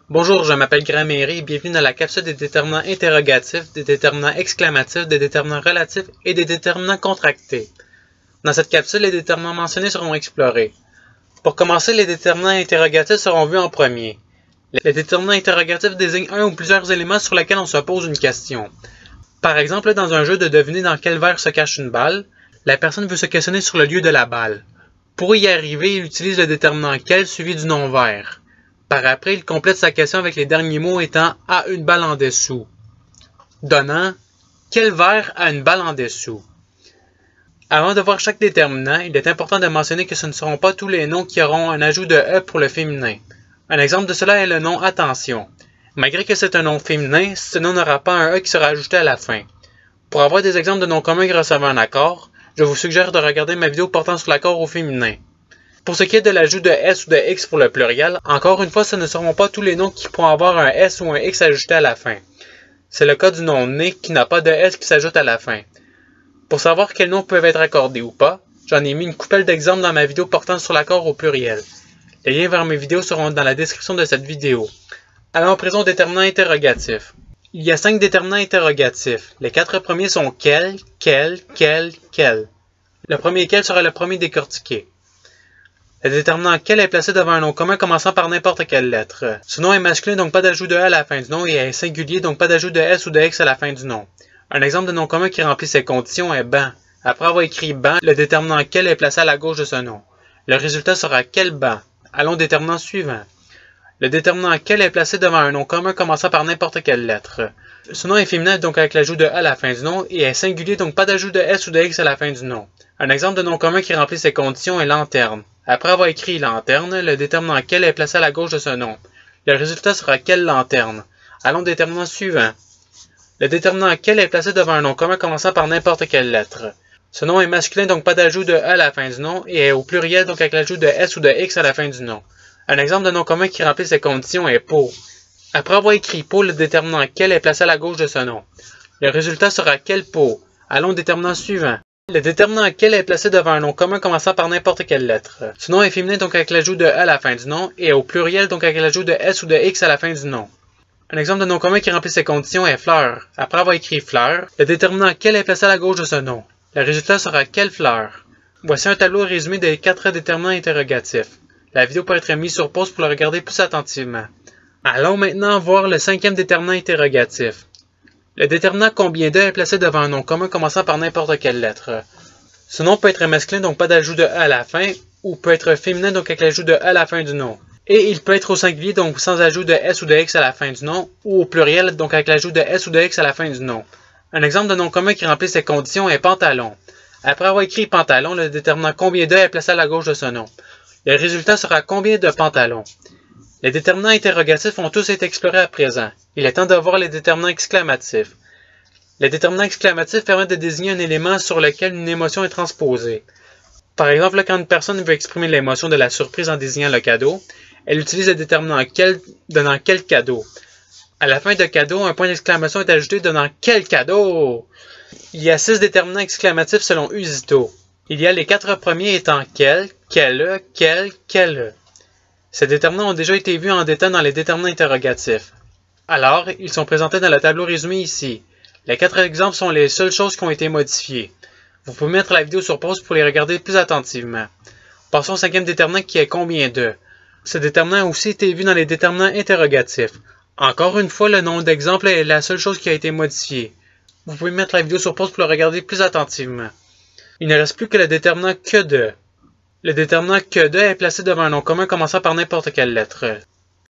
Bonjour, je m'appelle Gramairy et bienvenue dans la capsule des déterminants interrogatifs, des déterminants exclamatifs, des déterminants relatifs et des déterminants contractés. Dans cette capsule, les déterminants mentionnés seront explorés. Pour commencer, les déterminants interrogatifs seront vus en premier. Les déterminants interrogatifs désignent un ou plusieurs éléments sur lesquels on se pose une question. Par exemple, dans un jeu de deviner dans quel verre se cache une balle, la personne veut se questionner sur le lieu de la balle. Pour y arriver, il utilise le déterminant quel suivi du nom verre. Par après, il complète sa question avec les derniers mots étant « a une balle en dessous », donnant « quel verre a une balle en dessous ». Avant de voir chaque déterminant, il est important de mentionner que ce ne seront pas tous les noms qui auront un ajout de « e » pour le féminin. Un exemple de cela est le nom « attention ». Malgré que c'est un nom féminin, ce nom n'aura pas un « e » qui sera ajouté à la fin. Pour avoir des exemples de noms communs qui reçoivent un accord, je vous suggère de regarder ma vidéo portant sur l'accord au féminin. Pour ce qui est de l'ajout de S ou de X pour le pluriel, encore une fois, ce ne seront pas tous les noms qui pourront avoir un S ou un X ajouté à la fin. C'est le cas du nom né qui n'a pas de S qui s'ajoute à la fin. Pour savoir quels noms peuvent être accordés ou pas, j'en ai mis une coupelle d'exemples dans ma vidéo portant sur l'accord au pluriel. Les liens vers mes vidéos seront dans la description de cette vidéo. Allons à présent aux déterminants interrogatifs. Il y a 5 déterminants interrogatifs. Les 4 premiers sont quel. Le premier quel sera le premier décortiqué. Le déterminant quel est placé devant un nom commun commençant par n'importe quelle lettre. Ce nom est masculin, donc pas d'ajout de E à la fin du nom, et est singulier, donc pas d'ajout de S ou de X à la fin du nom. Un exemple de nom commun qui remplit ces conditions est banc. Après avoir écrit banc, le déterminant quel est placé à la gauche de ce nom. Le résultat sera quel banc. Allons au déterminant suivant. Le déterminant quel est placé devant un nom commun commençant par n'importe quelle lettre. Ce nom est féminin, donc avec l'ajout de E à la fin du nom, et est singulier, donc pas d'ajout de S ou de X à la fin du nom. Un exemple de nom commun qui remplit ces conditions est lanterne. Après avoir écrit lanterne, le déterminant quel est placé à la gauche de ce nom. Le résultat sera quelle lanterne. Allons au déterminant suivant. Le déterminant quel est placé devant un nom commun commençant par n'importe quelle lettre. Ce nom est masculin, donc pas d'ajout de E à la fin du nom, et est au pluriel, donc avec l'ajout de S ou de X à la fin du nom. Un exemple de nom commun qui remplit ces conditions est pot. Après avoir écrit pot, le déterminant quel est placé à la gauche de ce nom. Le résultat sera quel pot. Allons au déterminant suivant. Le déterminant quel est placé devant un nom commun commençant par n'importe quelle lettre. Ce nom est féminin, donc avec l'ajout de E à la fin du nom, et au pluriel, donc avec l'ajout de S ou de X à la fin du nom. Un exemple de nom commun qui remplit ces conditions est fleur. Après avoir écrit fleur, le déterminant quel est placé à la gauche de ce nom. Le résultat sera quelle fleur. Voici un tableau résumé des 4 déterminants interrogatifs. La vidéo peut être mise sur pause pour le regarder plus attentivement. Allons maintenant voir le 5e déterminant interrogatif. Le déterminant combien de est placé devant un nom commun commençant par n'importe quelle lettre. Ce nom peut être masculin, donc pas d'ajout de E à la fin, ou peut être féminin, donc avec l'ajout de E à la fin du nom. Et il peut être au singulier, donc sans ajout de S ou de X à la fin du nom, ou au pluriel, donc avec l'ajout de S ou de X à la fin du nom. Un exemple de nom commun qui remplit ces conditions est pantalon. Après avoir écrit pantalon, le déterminant combien de est placé à la gauche de ce nom. Le résultat sera combien de pantalons. Les déterminants interrogatifs ont tous été explorés à présent. Il est temps de voir les déterminants exclamatifs. Les déterminants exclamatifs permettent de désigner un élément sur lequel une émotion est transposée. Par exemple, quand une personne veut exprimer l'émotion de la surprise en désignant le cadeau, elle utilise le déterminant quel donnant quel cadeau. À la fin de cadeau, un point d'exclamation est ajouté donnant quel cadeau. Il y a 6 déterminants exclamatifs selon Usito. Il y a les 4 premiers étant quel. Ces déterminants ont déjà été vus en détail dans les déterminants interrogatifs. Alors, ils sont présentés dans le tableau résumé ici. Les 4 exemples sont les seules choses qui ont été modifiées. Vous pouvez mettre la vidéo sur pause pour les regarder plus attentivement. Passons au 5e déterminant qui est combien de. Ce déterminant a aussi été vu dans les déterminants interrogatifs. Encore une fois, le nom d'exemple est la seule chose qui a été modifiée. Vous pouvez mettre la vidéo sur pause pour le regarder plus attentivement. Il ne reste plus que le déterminant que de. Le déterminant que de est placé devant un nom commun commençant par n'importe quelle lettre.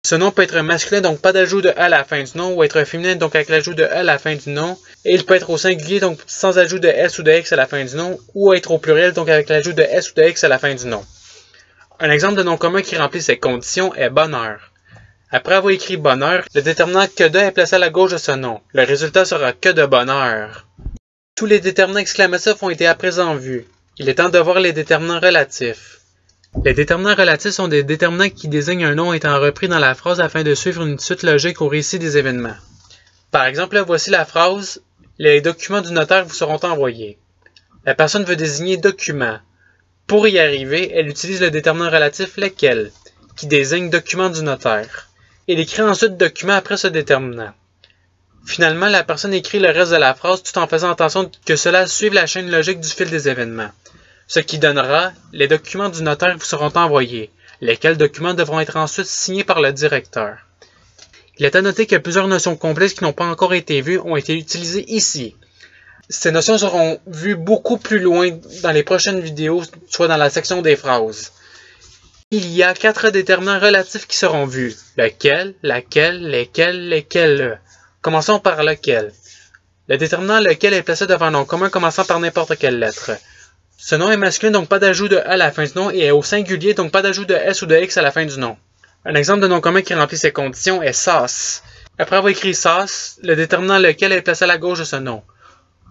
Ce nom peut être masculin, donc pas d'ajout de E à la fin du nom, ou être féminin, donc avec l'ajout de E à la fin du nom, et il peut être au singulier, donc sans ajout de S ou de X à la fin du nom, ou être au pluriel, donc avec l'ajout de S ou de X à la fin du nom. Un exemple de nom commun qui remplit ces conditions est bonheur. Après avoir écrit bonheur, le déterminant que de est placé à la gauche de ce nom. Le résultat sera que de bonheur. Tous les déterminants exclamatifs ont été à présent vus. Il est temps de voir les déterminants relatifs. Les déterminants relatifs sont des déterminants qui désignent un nom étant repris dans la phrase afin de suivre une suite logique au récit des événements. Par exemple, voici la phrase « Les documents du notaire vous seront envoyés ». La personne veut désigner « document ». Pour y arriver, elle utilise le déterminant relatif « lequel » qui désigne « document du notaire ». Il écrit ensuite document après ce déterminant. Finalement, la personne écrit le reste de la phrase tout en faisant attention que cela suive la chaîne logique du fil des événements. Ce qui donnera, les documents du notaire vous seront envoyés, lesquels documents devront être ensuite signés par le directeur. Il est à noter que plusieurs notions complexes qui n'ont pas encore été vues ont été utilisées ici. Ces notions seront vues beaucoup plus loin dans les prochaines vidéos, soit dans la section des phrases. Il y a 4 déterminants relatifs qui seront vus. Lequel, laquelle, lesquels, lesquels. Commençons par lequel. Le déterminant lequel est placé devant un nom commun commençant par n'importe quelle lettre. Ce nom est masculin, donc pas d'ajout de « à la fin du nom, et est au singulier, donc pas d'ajout de « s » ou de « x » à la fin du nom. Un exemple de nom commun qui remplit ces conditions est sauce. Après avoir écrit sauce, le déterminant lequel est placé à la gauche de ce nom.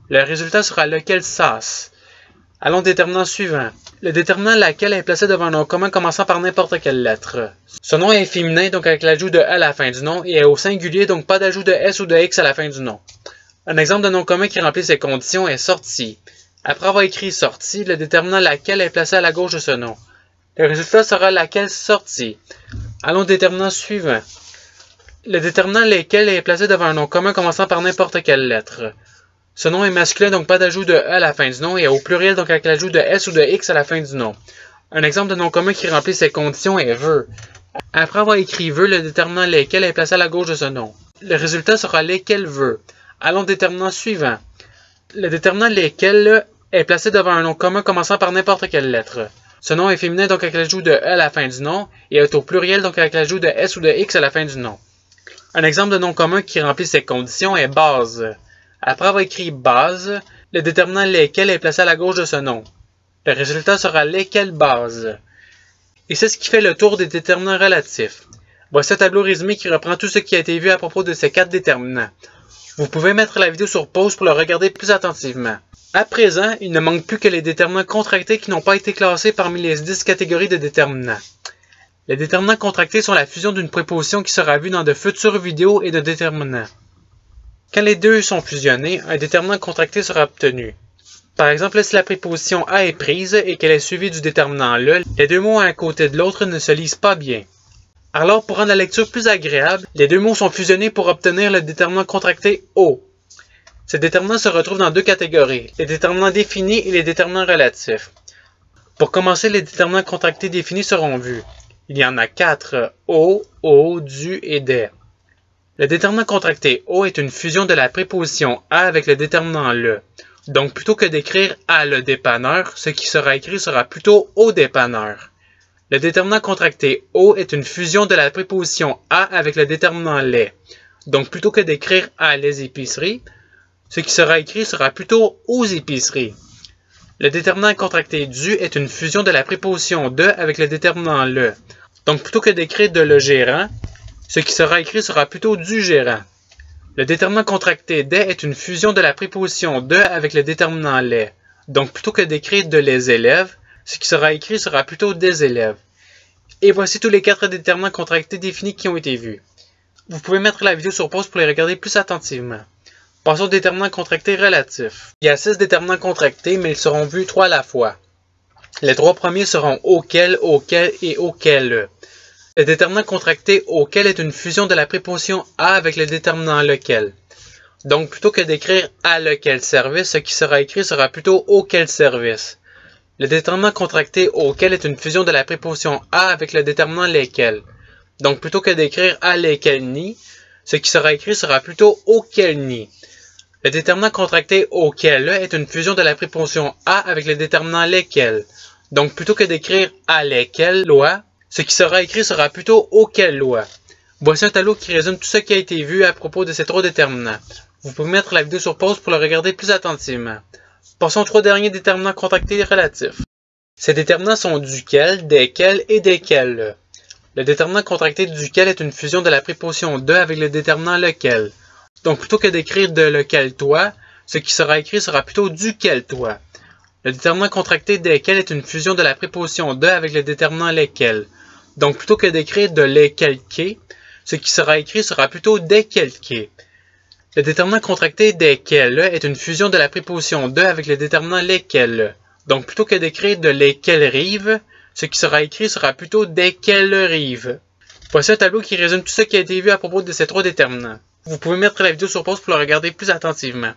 Le résultat sera lequel sauce. Allons au déterminant suivant. Le déterminant laquelle est placé devant un nom commun commençant par n'importe quelle lettre. Ce nom est féminin, donc avec l'ajout de « à la fin du nom, et est au singulier, donc pas d'ajout de « s » ou de « x » à la fin du nom. Un exemple de nom commun qui remplit ces conditions est sortie. Après avoir écrit sortie, le déterminant laquelle est placé à la gauche de ce nom. Le résultat sera laquelle sortie. Allons au déterminant suivant. Le déterminant lesquels est placé devant un nom commun commençant par n'importe quelle lettre. Ce nom est masculin, donc pas d'ajout de « à la fin du nom, et au pluriel, donc avec l'ajout de « s » ou de « x » à la fin du nom. Un exemple de nom commun qui remplit ces conditions est veut. Après avoir écrit veut, le déterminant lesquels est placé à la gauche de ce nom. Le résultat sera lesquels veut. Allons au déterminant suivant. Le déterminant lesquels est placé devant un nom commun commençant par n'importe quelle lettre. Ce nom est féminin, donc avec l'ajout de « à la fin du nom, et est au pluriel, donc avec l'ajout de « s » ou de « x » à la fin du nom. Un exemple de nom commun qui remplit ces conditions est base. Après avoir écrit base, le déterminant lesquels est placé à la gauche de ce nom. Le résultat sera lesquels base. Et c'est ce qui fait le tour des déterminants relatifs. Voici un tableau résumé qui reprend tout ce qui a été vu à propos de ces 4 déterminants. Vous pouvez mettre la vidéo sur pause pour le regarder plus attentivement. À présent, il ne manque plus que les déterminants contractés qui n'ont pas été classés parmi les 10 catégories de déterminants. Les déterminants contractés sont la fusion d'une préposition qui sera vue dans de futures vidéos et de déterminants. Quand les deux sont fusionnés, un déterminant contracté sera obtenu. Par exemple, si la préposition à est prise et qu'elle est suivie du déterminant le, les deux mots à un côté de l'autre ne se lisent pas bien. Alors, pour rendre la lecture plus agréable, les deux mots sont fusionnés pour obtenir le déterminant contracté O. Ces déterminants se retrouvent dans 2 catégories, les déterminants définis et les déterminants relatifs. Pour commencer, les déterminants contractés définis seront vus. Il y en a 4, au, du et des. Le déterminant contracté O est une fusion de la préposition à avec le déterminant le. Donc, plutôt que d'écrire à le dépanneur, ce qui sera écrit sera plutôt au dépanneur. Le déterminant contracté O est une fusion de la préposition à avec le déterminant les. Donc, plutôt que d'écrire à les épiceries, ce qui sera écrit sera plutôt aux épiceries. Le déterminant contracté du est une fusion de la préposition de avec le déterminant le. Donc, plutôt que d'écrire de le gérant, ce qui sera écrit sera plutôt du gérant. Le déterminant contracté des est une fusion de la préposition de avec le déterminant les. Donc, plutôt que d'écrire de les élèves, ce qui sera écrit sera plutôt des élèves. Et voici tous les 4 déterminants contractés définis qui ont été vus. Vous pouvez mettre la vidéo sur pause pour les regarder plus attentivement. Passons aux déterminants contractés relatifs. Il y a 6 déterminants contractés, mais ils seront vus 3 à la fois. Les 3 premiers seront auquel, auquel et auquel. Le déterminant contracté auquel est une fusion de la préposition à avec le déterminant lequel. Donc, plutôt que d'écrire à lequel service, ce qui sera écrit sera plutôt auquel service. Le déterminant contracté auquel est une fusion de la préposition à avec le déterminant lesquels. Donc, plutôt que d'écrire à lesquels ni, ce qui sera écrit sera plutôt auquel ni. Le déterminant contracté auquel est une fusion de la préposition à avec le déterminant lesquels. Donc, plutôt que d'écrire à lesquels loi, ce qui sera écrit sera plutôt auquel loi. Voici un tableau qui résume tout ce qui a été vu à propos de ces 3 déterminants. Vous pouvez mettre la vidéo sur pause pour le regarder plus attentivement. Passons aux 3 derniers déterminants contractés relatifs. Ces déterminants sont duquel, desquels et desquels. Le déterminant contracté duquel est une fusion de la préposition de avec le déterminant lequel. Donc, plutôt que d'écrire de lequel toi, ce qui sera écrit sera plutôt duquel toi. Le déterminant contracté desquels est une fusion de la préposition de avec le déterminant lesquels. Donc, plutôt que d'écrire de lesquels, ce qui sera écrit sera plutôt desquels. Le déterminant contracté desquels est une fusion de la préposition de avec le déterminant lesquels. Donc, plutôt que d'écrire de lesquels rives, ce qui sera écrit sera plutôt desquels rives. Voici un tableau qui résume tout ce qui a été vu à propos de ces 3 déterminants. Vous pouvez mettre la vidéo sur pause pour le regarder plus attentivement.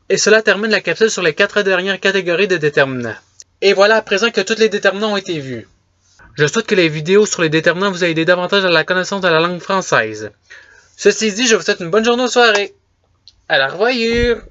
Et cela termine la capsule sur les 4 dernières catégories de déterminants. Et voilà à présent que tous les déterminants ont été vus. Je souhaite que les vidéos sur les déterminants vous aient aidé davantage à la connaissance de la langue française. Ceci dit, je vous souhaite une bonne journée ou soirée. À la revoyure!